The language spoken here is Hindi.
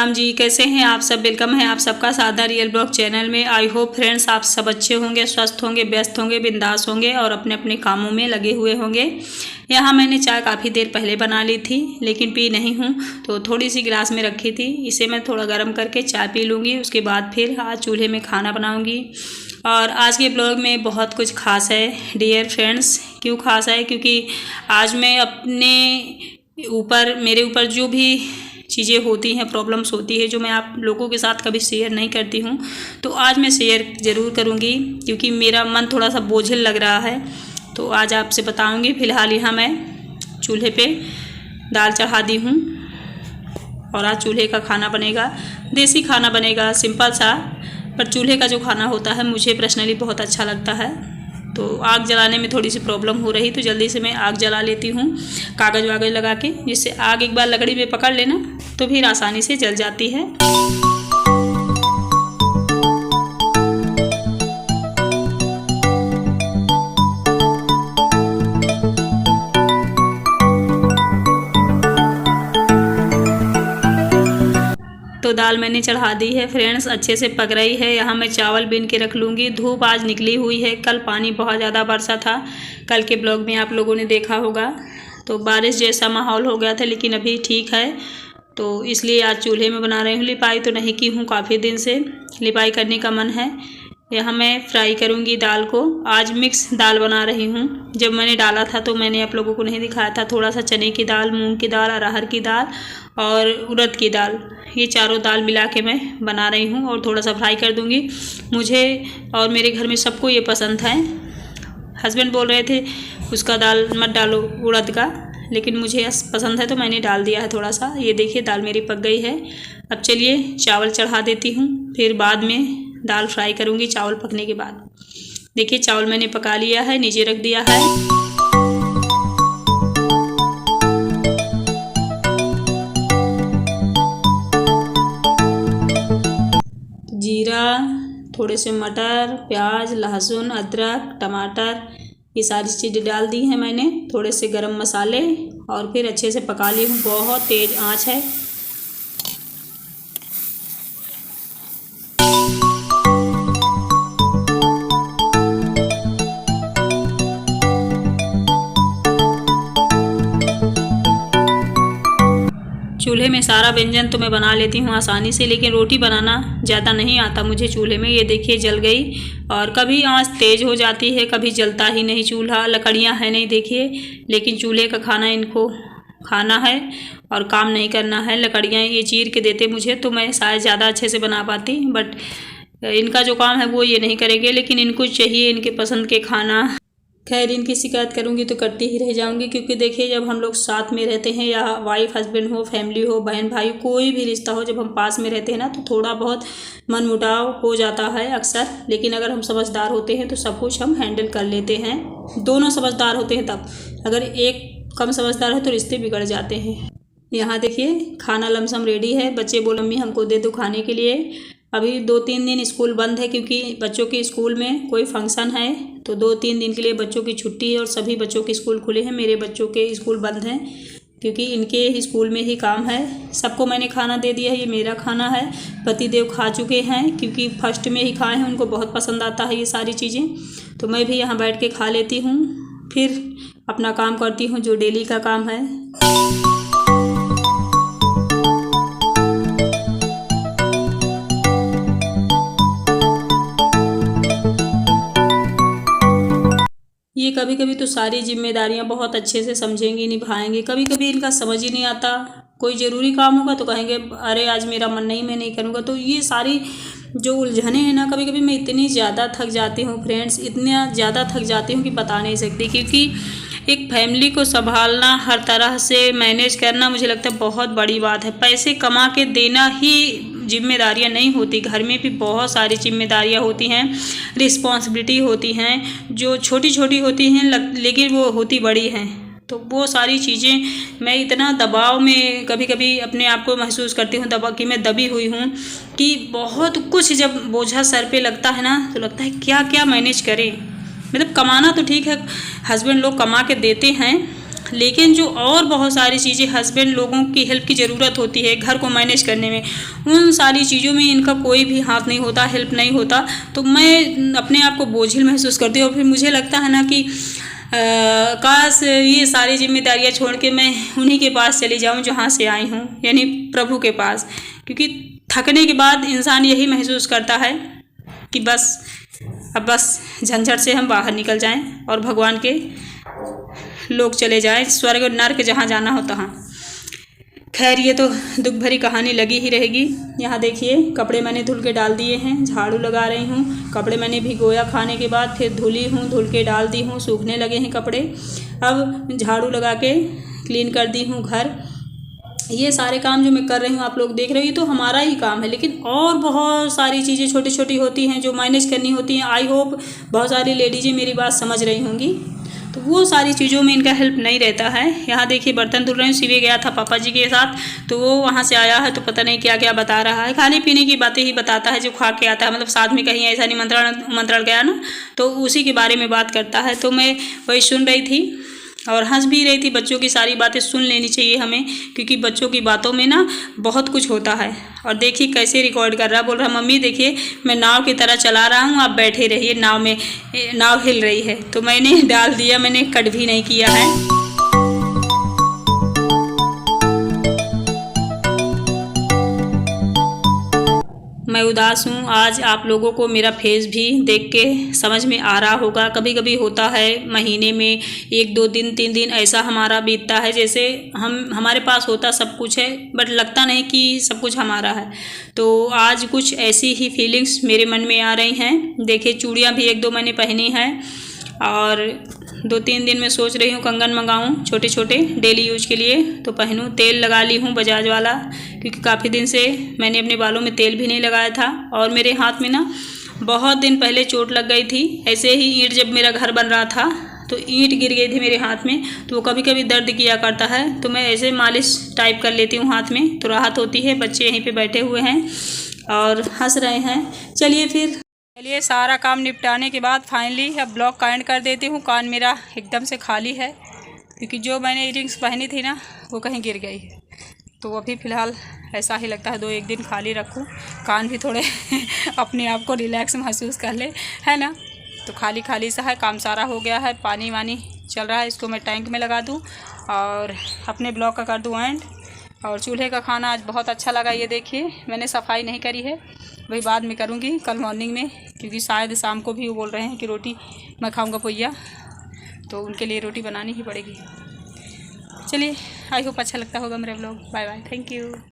राम जी, कैसे हैं आप सब। वेलकम है आप सबका साधा रियल ब्लॉग चैनल में। आई होप फ्रेंड्स आप सब अच्छे होंगे, स्वस्थ होंगे, व्यस्त होंगे, बिंदास होंगे और अपने अपने कामों में लगे हुए होंगे। यहाँ मैंने चाय काफ़ी देर पहले बना ली थी, लेकिन पी नहीं हूँ, तो थोड़ी सी गिलास में रखी थी। इसे मैं थोड़ा गर्म करके चाय पी लूँगी। उसके बाद फिर आज चूल्हे में खाना बनाऊँगी। और आज के ब्लॉग में बहुत कुछ खास है डियर फ्रेंड्स। क्यों खास है? क्योंकि आज मैं मेरे ऊपर जो भी चीज़ें होती हैं, प्रॉब्लम्स होती है, जो मैं आप लोगों के साथ कभी शेयर नहीं करती हूँ, तो आज मैं शेयर ज़रूर करूँगी क्योंकि मेरा मन थोड़ा सा बोझिल लग रहा है। तो आज आपसे बताऊँगी। फ़िलहाल यहाँ मैं चूल्हे पे दाल चढ़ा दी हूँ और आज चूल्हे का खाना बनेगा, देसी खाना बनेगा, सिंपल सा। पर चूल्हे का जो खाना होता है मुझे पर्सनली बहुत अच्छा लगता है। तो आग जलाने में थोड़ी सी प्रॉब्लम हो रही, तो जल्दी से मैं आग जला लेती हूँ कागज़ वागज़ लगा के, जिससे आग एक बार लकड़ी में पकड़ लेना तो फिर आसानी से जल जाती है। तो दाल मैंने चढ़ा दी है फ्रेंड्स, अच्छे से पक रही है। यहाँ मैं चावल बीन के रख लूँगी। धूप आज निकली हुई है, कल पानी बहुत ज़्यादा बरसा था। कल के ब्लॉग में आप लोगों ने देखा होगा, तो बारिश जैसा माहौल हो गया था, लेकिन अभी ठीक है। तो इसलिए आज चूल्हे में बना रही हूँ। लिपाई तो नहीं की हूँ, काफ़ी दिन से लिपाई करने का मन है। यहाँ मैं फ्राई करूँगी दाल को। आज मिक्स दाल बना रही हूँ। जब मैंने डाला था तो मैंने आप लोगों को नहीं दिखाया था। थोड़ा सा चने की दाल, मूंग की दाल, अरहर की दाल और उड़द की दाल, ये चारों दाल मिला के मैं बना रही हूँ और थोड़ा सा फ्राई कर दूँगी। मुझे और मेरे घर में सबको ये पसंद है। हस्बैंड बोल रहे थे उसका दाल मत डालो, उड़द का, लेकिन मुझे पसंद है तो मैंने डाल दिया है थोड़ा सा। ये देखिए दाल मेरी पक गई है। अब चलिए चावल चढ़ा देती हूँ, फिर बाद में दाल फ्राई करूँगी चावल पकने के बाद। देखिए चावल मैंने पका लिया है, नीचे रख दिया है। जीरा, थोड़े से मटर, प्याज, लहसुन, अदरक, टमाटर, ये सारी चीज़ें डाल दी हैं मैंने। थोड़े से गरम मसाले और फिर अच्छे से पका ली हूँ। बहुत तेज़ आंच है। चूल्हे में सारा व्यंजन तो मैं बना लेती हूँ आसानी से, लेकिन रोटी बनाना ज़्यादा नहीं आता मुझे चूल्हे में। ये देखिए जल गई, और कभी आंच तेज़ हो जाती है, कभी जलता ही नहीं चूल्हा। लकड़ियाँ हैं नहीं देखिए, लेकिन चूल्हे का खाना इनको खाना है और काम नहीं करना है। लकड़ियाँ ये चीर के देते मुझे तो मैं शायद ज़्यादा अच्छे से बना पाती, बट इनका जो काम है वो ये नहीं करेंगे, लेकिन इनको चाहिए इनके पसंद के खाना। खैर इनकी शिकायत करूंगी तो करती ही रह जाऊंगी, क्योंकि देखिए जब हम लोग साथ में रहते हैं, या वाइफ हस्बैंड हो, फैमिली हो, बहन भाई, कोई भी रिश्ता हो, जब हम पास में रहते हैं ना, तो थोड़ा बहुत मनमुटाव हो जाता है अक्सर। लेकिन अगर हम समझदार होते हैं तो सब कुछ हम हैंडल कर लेते हैं। दोनों समझदार होते हैं तब। अगर एक कम समझदार है तो रिश्ते बिगड़ जाते हैं। यहाँ देखिए खाना लमसम रेडी है। बच्चे बोल मम्मी हमको दे दो खाने के लिए। अभी 2-3 दिन स्कूल बंद है, क्योंकि बच्चों के स्कूल में कोई फंक्शन है, तो 2-3 दिन के लिए बच्चों की छुट्टी है और सभी बच्चों के स्कूल खुले हैं। मेरे बच्चों के स्कूल बंद हैं, क्योंकि इनके स्कूल में ही काम है। सबको मैंने खाना दे दिया है, ये मेरा खाना है। पतिदेव खा चुके हैं, क्योंकि फर्स्ट में ही खाए हैं, उनको बहुत पसंद आता है ये सारी चीज़ें। तो मैं भी यहाँ बैठ के खा लेती हूँ, फिर अपना काम करती हूँ जो डेली का काम है। ये कभी कभी तो सारी जिम्मेदारियां बहुत अच्छे से समझेंगे, निभाएंगे। कभी कभी इनका समझ ही नहीं आता। कोई ज़रूरी काम होगा तो कहेंगे अरे आज मेरा मन नहीं, मैं नहीं करूँगा। तो ये सारी जो उलझने हैं ना, कभी कभी मैं इतनी ज़्यादा थक जाती हूँ फ्रेंड्स, इतना ज़्यादा थक जाती हूँ कि बता नहीं सकती। क्योंकि एक फैमिली को संभालना, हर तरह से मैनेज करना, मुझे लगता है बहुत बड़ी बात है। पैसे कमा के देना ही जिम्मेदारियां नहीं होती, घर में भी बहुत सारी जिम्मेदारियां होती हैं, रिस्पॉन्सिबिलिटी होती हैं, जो छोटी छोटी होती हैं लेकिन वो होती बड़ी हैं। तो वो सारी चीज़ें मैं इतना दबाव में कभी कभी अपने आप को महसूस करती हूँ कि मैं दबी हुई हूँ, कि बहुत कुछ जब बोझा सर पे लगता है ना, तो लगता है क्या क्या मैनेज करें। मतलब कमाना तो ठीक है, हस्बैंड लोग कमा के देते हैं, लेकिन जो और बहुत सारी चीज़ें हस्बैंड लोगों की हेल्प की ज़रूरत होती है घर को मैनेज करने में, उन सारी चीज़ों में इनका कोई भी हाथ नहीं होता, हेल्प नहीं होता। तो मैं अपने आप को बोझिल महसूस करती हूँ और फिर मुझे लगता है ना कि काश ये सारी जिम्मेदारियाँ छोड़ के मैं उन्हीं के पास चली जाऊँ जहाँ से आई हूँ, यानी प्रभु के पास। क्योंकि थकने के बाद इंसान यही महसूस करता है कि अब बस झंझट से हम बाहर निकल जाएं और भगवान के लोग चले जाएं, स्वर्ग और नर्क जहाँ जाना हो तहाँ। खैर ये तो दुख भरी कहानी लगी ही रहेगी। यहाँ देखिए कपड़े मैंने धुल के डाल दिए हैं, झाड़ू लगा रही हूँ। कपड़े मैंने भिगोया खाने के बाद, फिर धुली हूँ, धुल के डाल दी हूँ, सूखने लगे हैं कपड़े। अब झाड़ू लगा के क्लीन कर दी हूँ घर। ये सारे काम जो मैं कर रही हूँ आप लोग देख रहे हो, ये तो हमारा ही काम है, लेकिन और बहुत सारी चीज़ें छोटी छोटी होती हैं जो मैनेज करनी होती हैं। आई होप बहुत सारी लेडीज़ें मेरी बात समझ रही होंगी। तो वो सारी चीज़ों में इनका हेल्प नहीं रहता है। यहाँ देखिए बर्तन धुल रहे हैं, शिवे गया था पापा जी के साथ, तो वो वहाँ से आया है तो पता नहीं क्या क्या बता रहा है। खाने पीने की बातें ही बताता है जो खा के आता है, मतलब साथ में कहीं ऐसा निमंत्रण गया ना तो उसी के बारे में बात करता है। तो मैं वही सुन रही थी और हंस भी रही थी। बच्चों की सारी बातें सुन लेनी चाहिए हमें, क्योंकि बच्चों की बातों में ना बहुत कुछ होता है। और देखिए कैसे रिकॉर्ड कर रहा, बोल रहा मम्मी देखिए मैं नाव की तरह चला रहा हूँ, आप बैठे रहिए नाव में, नाव हिल रही है। तो मैंने डाल दिया, मैंने कट भी नहीं किया है। मैं उदास हूँ आज। आप लोगों को मेरा फेस भी देख के समझ में आ रहा होगा। कभी कभी होता है महीने में 1-2 दिन 3 दिन ऐसा हमारा बीतता है जैसे हमारे पास होता सब कुछ है, बट लगता नहीं कि सब कुछ हमारा है। तो आज कुछ ऐसी ही फीलिंग्स मेरे मन में आ रही हैं। देखिए चूड़ियाँ भी 1-2 मैंने पहनी हैं और 2-3 दिन में सोच रही हूँ कंगन मंगाऊँ छोटे छोटे डेली यूज के लिए, तो पहनूँ। तेल लगा ली हूँ बजाज वाला, क्योंकि काफ़ी दिन से मैंने अपने बालों में तेल भी नहीं लगाया था। और मेरे हाथ में ना बहुत दिन पहले चोट लग गई थी, ऐसे ही ईंट जब मेरा घर बन रहा था तो ईंट गिर गई थी मेरे हाथ में, तो वो कभी कभी दर्द किया करता है। तो मैं ऐसे मालिश टाइप कर लेती हूँ हाथ में, तो राहत होती है। बच्चे यहीं पे बैठे हुए हैं और हंस रहे हैं। चलिए सारा काम निपटाने के बाद फाइनली अब ब्लॉग का एंड कर देती हूँ। कान मेरा एकदम से खाली है, क्योंकि जो मैंने इयरिंग्स पहनी थी ना वो कहीं गिर गई है। तो अभी फ़िलहाल ऐसा ही लगता है 2-1 दिन खाली रखूँ, कान भी थोड़े अपने आप को रिलैक्स महसूस कर ले, है ना। तो खाली खाली सा है, काम सारा हो गया है, पानी वानी चल रहा है, इसको मैं टैंक में लगा दूँ और अपने ब्लॉग का कर दूँ एंड। और चूल्हे का खाना आज बहुत अच्छा लगा। ये देखिए मैंने सफाई नहीं करी है, वही बाद में करूँगी कल मॉर्निंग में, क्योंकि शायद शाम को भी वो बोल रहे हैं कि रोटी मैं खाऊँगा पोइया, तो उनके लिए रोटी बनानी ही पड़ेगी। चलिए आई होप अच्छा लगता होगा मेरा blog. Bye bye, thank you.